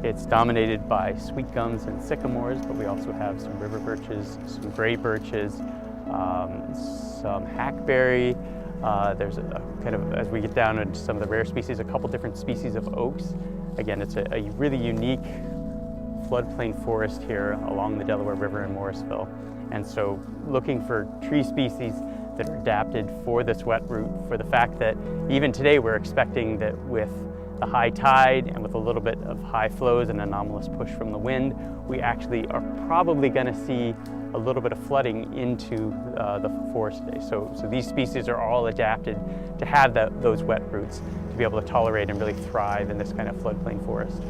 It's dominated by sweet gums and sycamores, but we also have some river birches, some gray birches, some hackberry. There's a kind of, as we get down into some of the rare species, a couple different species of oaks. Again, it's a really unique floodplain forest here along the Delaware River in Morrisville. And so looking for tree species that are adapted for this wet route, for the fact that even today we're expecting that with the high tide and with a little bit of high flows and anomalous push from the wind, we actually are probably going to see a little bit of flooding into the forest today. So these species are all adapted to have those wet routes, to be able to tolerate and really thrive in this kind of floodplain forest.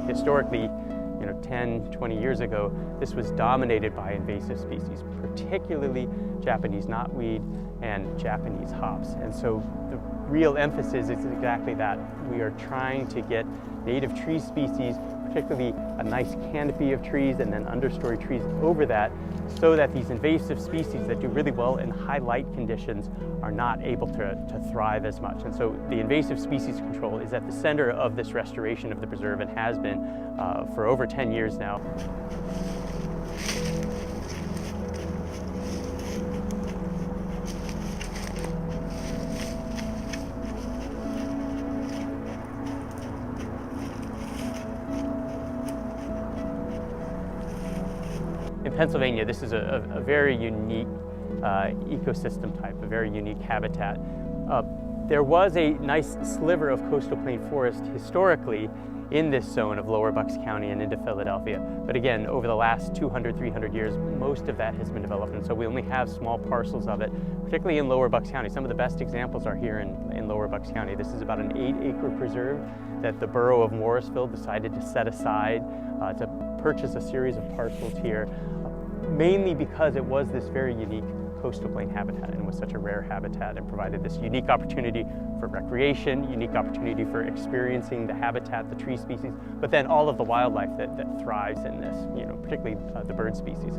Historically, 10, 20 years ago, this was dominated by invasive species, particularly Japanese knotweed and Japanese hops. And so the real emphasis is exactly that. We are trying to get native tree species, particularly a nice canopy of trees and then understory trees over that, so that these invasive species that do really well in high light conditions are not able to thrive as much. And so the invasive species control is at the center of this restoration of the preserve and has been for over 10 years now. In Pennsylvania, this is a very unique ecosystem type, a very unique habitat. There was a nice sliver of coastal plain forest historically in this zone of lower Bucks County and into Philadelphia. But again, over the last 200, 300 years, most of that has been developed, and so we only have small parcels of it, particularly in lower Bucks County. Some of the best examples are here in lower Bucks County. This is about an 8-acre preserve that the borough of Morrisville decided to set aside to purchase a series of parcels here, mainly because it was this very unique coastal plain habitat and was such a rare habitat and provided this unique opportunity for recreation, unique opportunity for experiencing the habitat, the tree species, but then all of the wildlife that thrives in this, particularly the bird species.